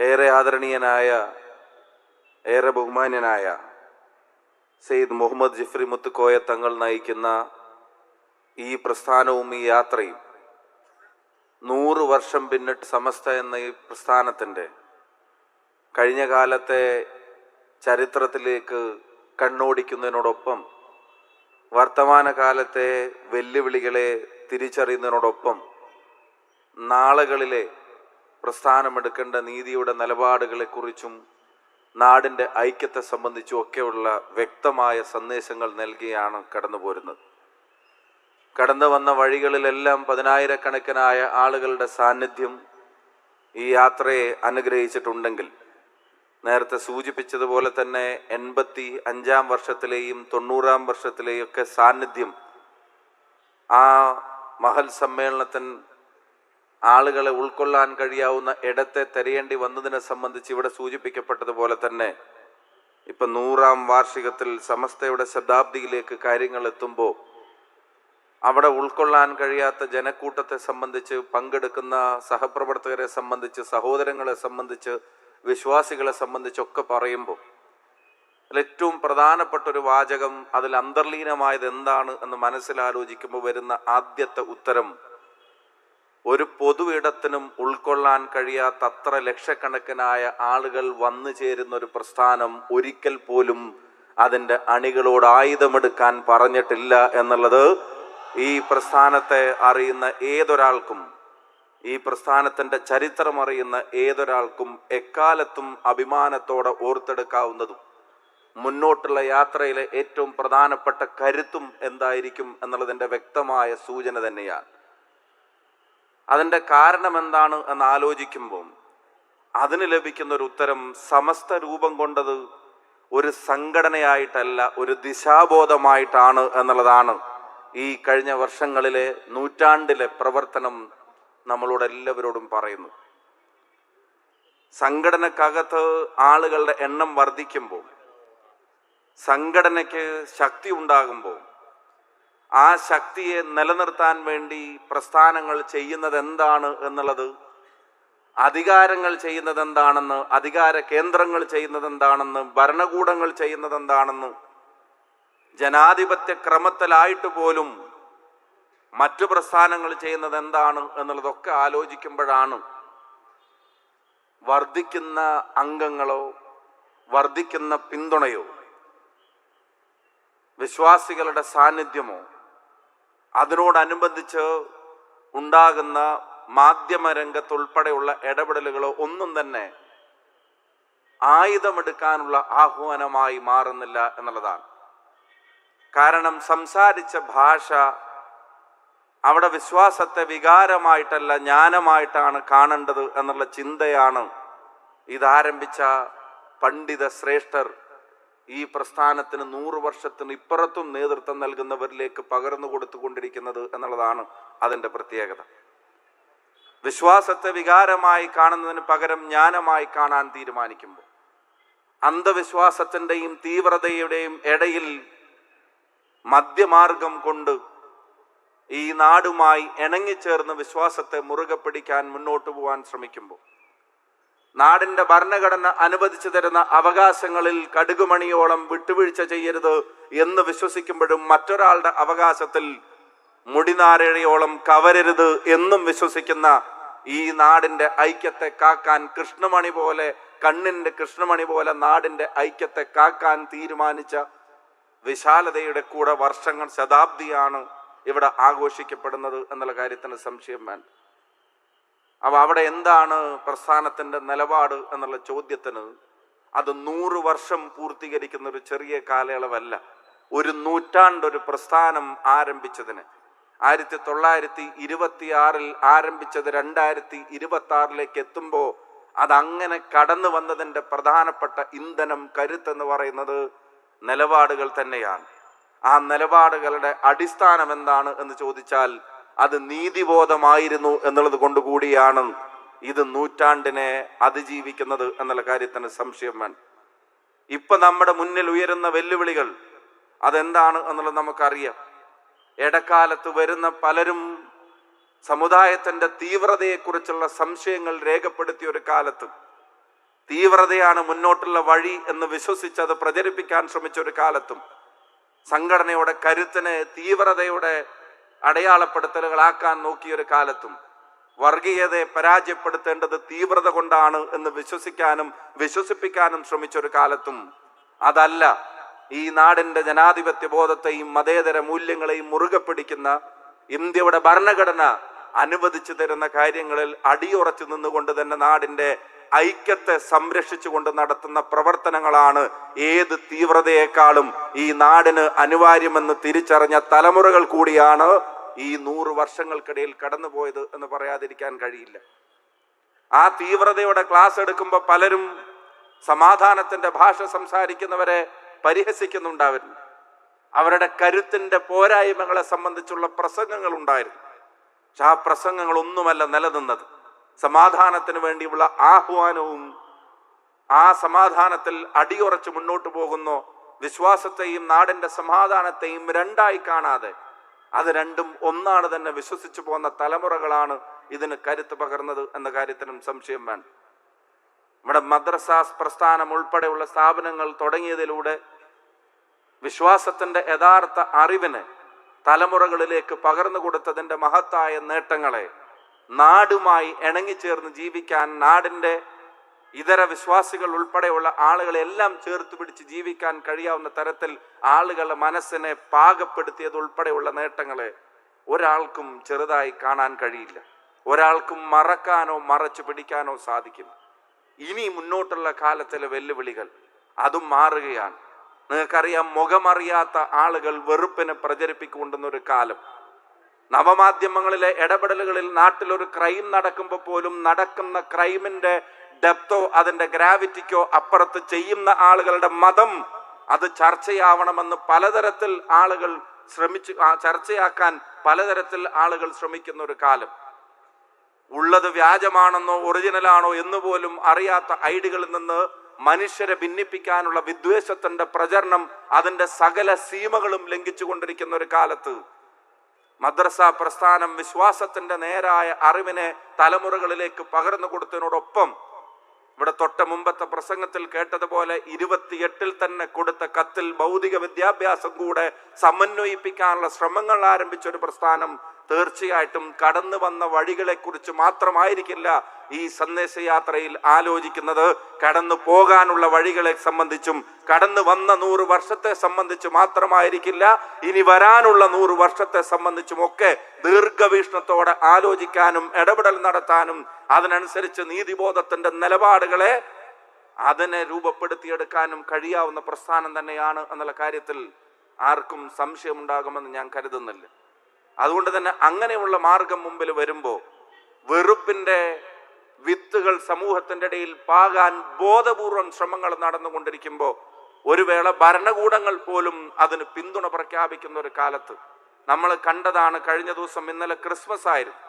ഏറെ ആദരണീയനായ, ഏറെ ബഹുമാന്യനായ സെയ്ദ് മുഹമ്മദ് ജിഫ്രി മുത്തുക്കോയ തങ്ങൾ നയിക്കുന്ന ഈ പ്രസ്ഥാനവും ഈ യാത്രയും 100 വർഷം പിന്നിട്ട് സമസ്ത എന്ന ഈ പ്രസ്ഥാനത്തിൻ്റെ കഴിഞ്ഞ കാലത്തെ ചരിത്രത്തിലേക്ക് കണ്ണോടിക്കുന്നതിനോടൊപ്പം വർത്തമാനകാലത്തെ വെല്ലുവിളികളെ തിരിച്ചറിയുന്നതിനോടൊപ്പം നാളുകളിലെ പ്രസ്ഥാനമെടുക്കേണ്ട നീതിയുടെ നിലപാടുകളെക്കുറിച്ചും നാടിൻ്റെ ഐക്യത്തെ സംബന്ധിച്ചും ഒക്കെയുള്ള വ്യക്തമായ സന്ദേശങ്ങൾ നൽകിയാണ് കടന്നു പോരുന്നത്. കടന്നു വന്ന വഴികളിലെല്ലാം 10,000-കണക്കിനായ ആളുകളുടെ സാന്നിധ്യം ഈ യാത്രയെ അനുഗ്രഹിച്ചിട്ടുണ്ടെങ്കിൽ, നേരത്തെ സൂചിപ്പിച്ചതുപോലെ തന്നെ 85-ാം വർഷത്തിലെയും 90-ാം വർഷത്തിലെയും ഒക്കെ സാന്നിധ്യം ആ മഹൽ സമ്മേളനത്തിന് ആളുകളെ ഉൾക്കൊള്ളാൻ കഴിയാവുന്ന ഇടത്തെ തിരയേണ്ടി വന്നതിനെ സംബന്ധിച്ച് ഇവിടെ സൂചിപ്പിക്കപ്പെട്ടതുപോലെ തന്നെ ഇപ്പം 100-ാം വാർഷികത്തിൽ സമസ്തയുടെ ശതാബ്ദിയിലേക്ക് കാര്യങ്ങൾ എത്തുമ്പോൾ അവിടെ ഉൾക്കൊള്ളാൻ കഴിയാത്ത ജനക്കൂട്ടത്തെ സംബന്ധിച്ച്, പങ്കെടുക്കുന്ന സഹപ്രവർത്തകരെ സംബന്ധിച്ച്, സഹോദരങ്ങളെ സംബന്ധിച്ച്, വിശ്വാസികളെ സംബന്ധിച്ചൊക്കെ പറയുമ്പോൾ അതിലേറ്റവും പ്രധാനപ്പെട്ട ഒരു വാചകം, അതിൽ അന്തർലീനമായത് എന്താണ് എന്ന് മനസ്സിലാലോചിക്കുമ്പോൾ വരുന്ന ആദ്യത്തെ ഉത്തരം, ഒരു പൊതു ഇടത്തിനും ഉൾക്കൊള്ളാൻ കഴിയാത്ത അത്ര ലക്ഷക്കണക്കിനായ ആളുകൾ വന്നു ചേരുന്ന ഒരു പ്രസ്ഥാനം ഒരിക്കൽ പോലും അതിൻ്റെ അണികളോട് ആയുധമെടുക്കാൻ പറഞ്ഞിട്ടില്ല എന്നുള്ളത് ഈ പ്രസ്ഥാനത്തെ അറിയുന്ന ഏതൊരാൾക്കും, ഈ പ്രസ്ഥാനത്തിൻ്റെ ചരിത്രം അറിയുന്ന ഏതൊരാൾക്കും എക്കാലത്തും അഭിമാനത്തോടെ ഓർത്തെടുക്കാവുന്നതും മുന്നോട്ടുള്ള യാത്രയിലെ ഏറ്റവും പ്രധാനപ്പെട്ട കരുത്തും എന്തായിരിക്കും എന്നുള്ളതിൻ്റെ വ്യക്തമായ സൂചന തന്നെയാണ്. അതിൻ്റെ കാരണം എന്താണ് എന്ന് ആലോചിക്കുമ്പോൾ അതിന് ലഭിക്കുന്ന ഒരു ഉത്തരം, സമസ്ത രൂപം കൊണ്ടത് ഒരു സംഘടനയായിട്ടല്ല, ഒരു ദിശാബോധമായിട്ടാണ് എന്നുള്ളതാണ്. ഈ കഴിഞ്ഞ വർഷങ്ങളിലെ, നൂറ്റാണ്ടിലെ പ്രവർത്തനം നമ്മളോട് എല്ലാവരോടും പറയുന്നു. സംഘടനക്കകത്ത് ആളുകളുടെ എണ്ണം വർദ്ധിക്കുമ്പോൾ, സംഘടനയ്ക്ക് ശക്തി ഉണ്ടാകുമ്പോൾ, ആ ശക്തിയെ നിലനിർത്താൻ വേണ്ടി പ്രസ്ഥാനങ്ങൾ ചെയ്യുന്നത് എന്താണ് എന്നുള്ളത്, അധികാരങ്ങൾ ചെയ്യുന്നത് എന്താണെന്ന്, അധികാര കേന്ദ്രങ്ങൾ ചെയ്യുന്നത് എന്താണെന്ന്, ഭരണകൂടങ്ങൾ ചെയ്യുന്നത് എന്താണെന്ന്, ജനാധിപത്യ ക്രമത്തിലായിട്ട് പോലും മറ്റു പ്രസ്ഥാനങ്ങൾ ചെയ്യുന്നത് എന്താണ് എന്നുള്ളതൊക്കെ ആലോചിക്കുമ്പോഴാണ് വർദ്ധിക്കുന്ന അംഗങ്ങളോ വർദ്ധിക്കുന്ന പിന്തുണയോ വിശ്വാസികളുടെ സാന്നിധ്യമോ അതിനോടനുബന്ധിച്ച് ഉണ്ടാകുന്ന മാധ്യമരംഗത്തുൾപ്പെടെയുള്ള ഇടപെടലുകളോ ഒന്നും തന്നെ ആയുധമെടുക്കാനുള്ള ആഹ്വാനമായി മാറുന്നില്ല എന്നുള്ളതാണ്. കാരണം സംസാരിച്ച ഭാഷ അവിടെ വിശ്വാസത്തെ വികാരമായിട്ടല്ല ജ്ഞാനമായിട്ടാണ് കാണേണ്ടത് എന്നുള്ള ചിന്തയാണ് ഇതാരംഭിച്ച പണ്ഡിത ശ്രേഷ്ഠർ ഈ പ്രസ്ഥാനത്തിന് 100 വർഷത്തിന് ഇപ്പുറത്തും നേതൃത്വം നൽകുന്നവരിലേക്ക് പകർന്നു കൊടുത്തുകൊണ്ടിരിക്കുന്നത് എന്നുള്ളതാണ് അതിൻ്റെ പ്രത്യേകത. വിശ്വാസത്തെ വികാരമായി കാണുന്നതിന് പകരം ജ്ഞാനമായി കാണാൻ തീരുമാനിക്കുമ്പോൾ, അന്ധവിശ്വാസത്തിൻ്റെയും തീവ്രതയുടെയും ഇടയിൽ മധ്യമാർഗം കൊണ്ട് ഈ നാടുമായി ഇണങ്ങിച്ചേർന്ന് വിശ്വാസത്തെ മുറുകെ പിടിക്കാൻ മുന്നോട്ട് പോകാൻ ശ്രമിക്കുമ്പോൾ, നാടിൻ്റെ ഭരണഘടന അനുവദിച്ചു തരുന്ന അവകാശങ്ങളിൽ കടുകുമണിയോളം വിട്ടുവീഴ്ച ചെയ്യരുത് എന്ന് വിശ്വസിക്കുമ്പോഴും മറ്റൊരാളുടെ അവകാശത്തിൽ മുടിനാരഴയോളം കവരരുത് എന്നും വിശ്വസിക്കുന്ന ഈ നാടിൻ്റെ ഐക്യത്തെ കാക്കാൻ കൃഷ്ണമണി പോലെ, കണ്ണിൻ്റെ കൃഷ്ണമണി പോലെ നാടിൻ്റെ ഐക്യത്തെ കാക്കാൻ തീരുമാനിച്ച വിശാലതയുടെ കൂടെ വർഷങ്ങൾ, ശതാബ്ദിയാണ് ഇവിടെ ആഘോഷിക്കപ്പെടുന്നത് എന്നുള്ള കാര്യത്തിന് സംശയം വേണ്ട. അപ്പോൾ അവിടെ എന്താണ് പ്രസ്ഥാനത്തിൻ്റെ നിലപാട് എന്നുള്ള ചോദ്യത്തിന്, അത് 100 വർഷം പൂർത്തീകരിക്കുന്ന ഒരു ചെറിയ കാലയളവല്ല. ഒരു നൂറ്റാണ്ടൊരു പ്രസ്ഥാനം ആരംഭിച്ചതിന് 1926 ആരംഭിച്ചത് 2026 എത്തുമ്പോൾ അതങ്ങനെ കടന്നു വന്നതിൻ്റെ പ്രധാനപ്പെട്ട ഇന്ധനം, കരുത്തെന്ന് പറയുന്നത് നിലപാടുകൾ തന്നെയാണ്. ആ നിലപാടുകളുടെ അടിസ്ഥാനം എന്താണ് എന്ന് ചോദിച്ചാൽ അത് നീതിബോധമായിരുന്നു എന്നുള്ളത് കൊണ്ടുകൂടിയാണ് ഇത് നൂറ്റാണ്ടിനെ അതിജീവിക്കുന്നത് എന്നുള്ള കാര്യത്തിന് സംശയം വേണ്ട. ഇപ്പൊ നമ്മുടെ മുന്നിൽ ഉയരുന്ന വെല്ലുവിളികൾ അതെന്താണ് എന്നുള്ളത് നമുക്കറിയാം. ഇടക്കാലത്ത് വരുന്ന പലരും സമുദായത്തിന്റെ തീവ്രതയെക്കുറിച്ചുള്ള സംശയങ്ങൾ രേഖപ്പെടുത്തിയ ഒരു കാലത്ത് തീവ്രതയാണ് മുന്നോട്ടുള്ള വഴി എന്ന് വിശ്വസിച്ചത് പ്രചരിപ്പിക്കാൻ ശ്രമിച്ച ഒരു കാലത്തും, സംഘടനയുടെ കരുത്തിനെ തീവ്രതയുടെ അടയാളപ്പെടുത്തലുകളാക്കാൻ നോക്കിയൊരു കാലത്തും, വർഗീയതയെ പരാജയപ്പെടുത്തേണ്ടത് തീവ്രത കൊണ്ടാണ് എന്ന് വിശ്വസിപ്പിക്കാനും ശ്രമിച്ചൊരു കാലത്തും, അതല്ല ഈ നാടിന്റെ ജനാധിപത്യ ബോധത്തെയും മതേതര മൂല്യങ്ങളെയും മുറുകെ പിടിക്കുന്ന ഇന്ത്യയുടെ ഭരണഘടന അനുവദിച്ചു തരുന്ന കാര്യങ്ങളിൽ അടിയുറച്ചു നിന്നുകൊണ്ട് തന്നെ നാടിന്റെ ഐക്യത്തെ സംരക്ഷിച്ചുകൊണ്ട് നടത്തുന്ന പ്രവർത്തനങ്ങളാണ് ഏത് തീവ്രതയെക്കാളും ഈ നാടിന് അനിവാര്യമെന്ന് തിരിച്ചറിഞ്ഞ തലമുറകൾ കൂടിയാണ് ഈ 100 വർഷങ്ങൾക്കിടയിൽ കടന്നുപോയത് എന്ന് പറയാതിരിക്കാൻ കഴിയില്ല. ആ തീവ്രതയുടെ ക്ലാസ് എടുക്കുമ്പോൾ പലരും സമാധാനത്തിന്റെ ഭാഷ സംസാരിക്കുന്നവരെ പരിഹസിക്കുന്നുണ്ടായിരുന്നു. അവരുടെ കരുത്തിന്റെ പോരായ്മകളെ സംബന്ധിച്ചുള്ള പ്രസംഗങ്ങൾ ഉണ്ടായിരുന്നു. പക്ഷെ ആ പ്രസംഗങ്ങളൊന്നുമല്ല നിലനിന്നത്. സമാധാനത്തിന് വേണ്ടിയുള്ള ആഹ്വാനവും ആ സമാധാനത്തിൽ അടിയുറച്ച് മുന്നോട്ട് പോകുന്ന വിശ്വാസത്തെയും നാടിന്റെ സമാധാനത്തെയും രണ്ടായി കാണാതെ അത് രണ്ടും ഒന്നാണ് തന്നെ വിശ്വസിച്ചു പോകുന്ന തലമുറകളാണ് ഇതിന് കരുത്ത് പകർന്നത് എന്ന കാര്യത്തിനും സംശയം വേണ്ട. നമ്മുടെ മദ്രസാസ് പ്രസ്ഥാനം ഉൾപ്പെടെയുള്ള സ്ഥാപനങ്ങൾ തുടങ്ങിയതിലൂടെ വിശ്വാസത്തിന്റെ യഥാർത്ഥ അറിവിനെ തലമുറകളിലേക്ക് പകർന്നു കൊടുത്തതിന്റെ മഹത്തായ നേട്ടങ്ങളെ നാടുമായി ഇണങ്ങിച്ചേർന്ന് ജീവിക്കാൻ, നാടിന്റെ ഇതര വിശ്വാസികൾ ഉൾപ്പെടെയുള്ള ആളുകളെല്ലാം ചേർത്ത് പിടിച്ച് ജീവിക്കാൻ കഴിയാവുന്ന തരത്തിൽ ആളുകളുടെ മനസ്സിനെ പാകപ്പെടുത്തിയത് ഉൾപ്പെടെയുള്ള നേട്ടങ്ങളെ ഒരാൾക്കും ചെറുതായി കാണാൻ കഴിയില്ല. ഒരാൾക്കും മറക്കാനോ മറച്ചു പിടിക്കാനോ സാധിക്കും. ഇനി മുന്നോട്ടുള്ള കാലത്തിലെ വെല്ലുവിളികൾ അതും മാറുകയാണ്. നിങ്ങൾക്കറിയാം, മുഖമറിയാത്ത ആളുകൾ വെറുപ്പിനെ പ്രചരിപ്പിക്കൊണ്ടുന്നൊരു കാലം. നവമാധ്യമങ്ങളിലെ ഇടപെടലുകളിൽ നാട്ടിലൊരു ക്രൈം നടക്കുമ്പോൾ പോലും നടക്കുന്ന ക്രൈമിന്റെ ഡെപ്തോ അതിന്റെ ഗ്രാവിറ്റിക്കോ അപ്പുറത്ത് ചെയ്യുന്ന ആളുകളുടെ മതം അത് ചർച്ചയാവണമെന്ന് പലതരത്തിൽ ആളുകൾ ചർച്ചയാക്കാൻ പലതരത്തിൽ ആളുകൾ ശ്രമിക്കുന്ന ഒരു കാലം. ഉള്ളത് വ്യാജമാണെന്നോ ഒറിജിനലാണോ എന്നുപോലും അറിയാത്ത ഐഡികളിൽ നിന്ന് മനുഷ്യരെ ഭിന്നിപ്പിക്കാനുള്ള വിദ്വേഷത്തിന്റെ പ്രചരണം അതിന്റെ സകല സീമകളും ലംഘിച്ചുകൊണ്ടിരിക്കുന്ന ഒരു കാലത്ത് മദ്രസ പ്രസ്ഥാനം വിശ്വാസത്തിന്റെ നേരായ അറിവിനെ തലമുറകളിലേക്ക് പകർന്നു കൊടുത്തതിനോടൊപ്പം ഇവിടെ തൊട്ട മുമ്പത്തെ പ്രസംഗത്തിൽ കേട്ടതുപോലെ 28 തന്നെ കൊടുത്ത കത്തിൽ ഭൗതിക വിദ്യാഭ്യാസം കൂടെ സമന്വയിപ്പിക്കാനുള്ള ശ്രമങ്ങൾ ആരംഭിച്ച ഒരു പ്രസ്ഥാനം തീർച്ചയായിട്ടും കടന്നു വന്ന വഴികളെ കുറിച്ച് മാത്രമായിരിക്കില്ല ഈ സന്ദേശയാത്രയിൽ ആലോചിക്കുന്നത്. കടന്നു പോകാനുള്ള വഴികളെ സംബന്ധിച്ചും കടന്നു വന്ന 100 വർഷത്തെ സംബന്ധിച്ച് മാത്രമായിരിക്കില്ല, ഇനി വരാനുള്ള 100 വർഷത്തെ സംബന്ധിച്ചും ഒക്കെ ദീർഘവീക്ഷണത്തോടെ ആലോചിക്കാനും ഇടപെടൽ നടത്താനും അതിനനുസരിച്ച് നീതിബോധത്തിന്റെ നിലപാടുകളെ അതിനെ രൂപപ്പെടുത്തിയെടുക്കാനും കഴിയാവുന്ന പ്രസ്ഥാനം തന്നെയാണ് എന്നുള്ള കാര്യത്തിൽ ആർക്കും സംശയമുണ്ടാകുമെന്ന് ഞാൻ കരുതുന്നില്ല. അതുകൊണ്ട് തന്നെ അങ്ങനെയുള്ള മാർഗം മുമ്പിൽ വരുമ്പോൾ വെറുപ്പിന്റെ വിത്തുകൾ സമൂഹത്തിന്റെ ഇടയിൽ പാകാൻ ബോധപൂർവം ശ്രമങ്ങൾ നടന്നുകൊണ്ടിരിക്കുമ്പോൾ ഒരു വേള ഭരണകൂടങ്ങൾ പോലും അതിന് പിന്തുണ പ്രഖ്യാപിക്കുന്ന ഒരു കാലത്ത് നമ്മൾ കണ്ടതാണ്. കഴിഞ്ഞ ദിവസം ഇന്നലെ ക്രിസ്മസ് ആയിരുന്നു.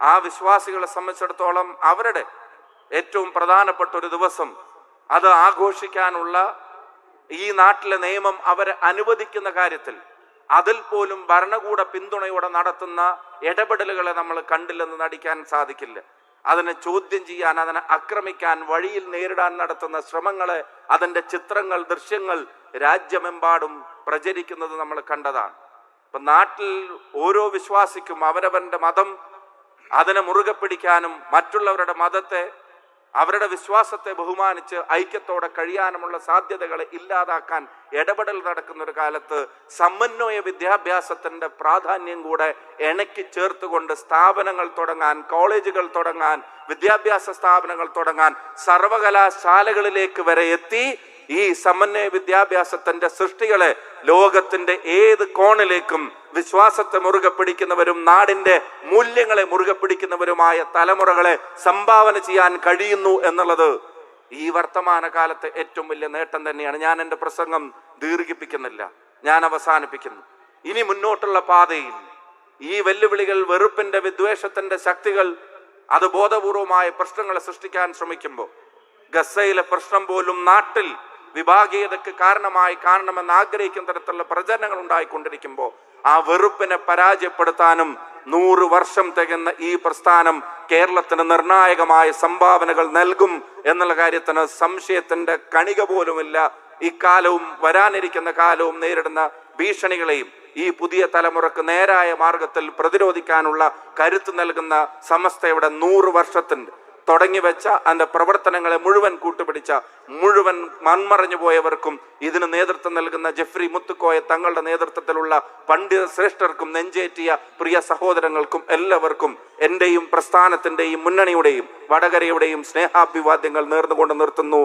ആ വിശ്വാസികളെ സംബന്ധിച്ചിടത്തോളം അവരുടെ ഏറ്റവും പ്രധാനപ്പെട്ട ഒരു ദിവസം അത് ആഘോഷിക്കാനുള്ള ഈ നാട്ടിലെ നിയമം അവരെ അനുവദിക്കുന്ന കാര്യത്തിൽ അതിൽ പോലും ഭരണകൂട പിന്തുണയോടെ നടത്തുന്ന ഇടപെടലുകളെ നമ്മൾ കണ്ടില്ലെന്ന് നടിക്കാൻ സാധിക്കില്ല. അതിനെ ചോദ്യം ചെയ്യാൻ, അതിനെ ആക്രമിക്കാൻ, വഴിയിൽ നേരിടാൻ നടത്തുന്ന ശ്രമങ്ങളെ അതിൻ്റെ ചിത്രങ്ങൾ, ദൃശ്യങ്ങൾ രാജ്യമെമ്പാടും പ്രചരിക്കുന്നത് നമ്മൾ കണ്ടതാണ്. ഇപ്പം നാട്ടിൽ ഓരോ വിശ്വാസിക്കും അവരവന്റെ മതം അതിനെ മുറുകെ പിടിക്കാനും മറ്റുള്ളവരുടെ മതത്തെ, അവരുടെ വിശ്വാസത്തെ ബഹുമാനിച്ച് ഐക്യത്തോടെ കഴിയാനുമുള്ള സാധ്യതകളെ ഇല്ലാതാക്കാൻ ഇടപെടൽ നടക്കുന്ന ഒരു കാലത്ത് സമന്വയ വിദ്യാഭ്യാസത്തിന്റെ പ്രാധാന്യം കൂടെ ഇണക്കി ചേർത്തുകൊണ്ട് സ്ഥാപനങ്ങൾ തുടങ്ങാൻ, കോളേജുകൾ തുടങ്ങാൻ, വിദ്യാഭ്യാസ സ്ഥാപനങ്ങൾ തുടങ്ങാൻ, സർവകലാശാലകളിലേക്ക് വരെ എത്തി ഈ സമന്വയ വിദ്യാഭ്യാസത്തിന്റെ സൃഷ്ടികളെ ലോകത്തിന്റെ ഏത് കോണിലേക്കും വിശ്വാസത്തെ മുറുകെ പിടിക്കുന്നവരും നാടിന്റെ മൂല്യങ്ങളെ മുറുകെ പിടിക്കുന്നവരുമായ തലമുറകളെ സംഭാവന ചെയ്യാൻ കഴിയുന്നു എന്നുള്ളത് ഈ വർത്തമാന കാലത്തെ ഏറ്റവും വലിയ നേട്ടം തന്നെയാണ്. ഞാൻ എൻ്റെ പ്രസംഗം ദീർഘിപ്പിക്കുന്നില്ല, ഞാൻ അവസാനിപ്പിക്കുന്നു. ഇനി മുന്നോട്ടുള്ള പാതയിൽ ഈ വെല്ലുവിളികൾ, വെറുപ്പിന്റെ, വിദ്വേഷത്തിന്റെ ശക്തികൾ അത് ബോധപൂർവമായ പ്രശ്നങ്ങളെ സൃഷ്ടിക്കാൻ ശ്രമിക്കുമ്പോൾ, ഗസയിലെ പ്രശ്നം പോലും നാട്ടിൽ വിഭാഗീയതയ്ക്ക് കാരണമായി കാണണമെന്ന് ആഗ്രഹിക്കുന്ന തരത്തിലുള്ള പ്രചരണങ്ങൾ ഉണ്ടായിക്കൊണ്ടിരിക്കുമ്പോൾ ആ വെറുപ്പിനെ പരാജയപ്പെടുത്താനും 100 വർഷം തികയുന്ന ഈ പ്രസ്ഥാനം കേരളത്തിന് നിർണായകമായ സംഭാവനകൾ നൽകും എന്നുള്ള കാര്യത്തിന് സംശയത്തിന്റെ കണിക പോലുമില്ല. ഇക്കാലവും വരാനിരിക്കുന്ന കാലവും നേരിടുന്ന ഭീഷണികളെയും ഈ പുതിയ തലമുറക്ക് നേരായ മാർഗത്തിൽ പ്രതിരോധിക്കാനുള്ള കരുത്ത് നൽകുന്ന സമസ്തയുടെ 100 വർഷത്തിന്റെ തുടങ്ങിവെച്ച അതിന്റെ പ്രവർത്തനങ്ങളെ മുഴുവൻ കൂട്ടുപിടിച്ച മുഴുവൻ മൺമറഞ്ഞു പോയവർക്കും ഇതിന് നേതൃത്വം നൽകുന്ന ജെഫ്രി മുത്തുക്കോയ തങ്ങളുടെ നേതൃത്വത്തിലുള്ള പണ്ഡിത ശ്രേഷ്ഠർക്കും നെഞ്ചേറ്റിയ പ്രിയ സഹോദരങ്ങൾക്കും എല്ലാവർക്കും എന്റെയും പ്രസ്ഥാനത്തിന്റെയും മുന്നണിയുടെയും വടകരയുടെയും സ്നേഹാഭിവാദ്യങ്ങൾ നേർന്നുകൊണ്ട് നിർത്തുന്നു.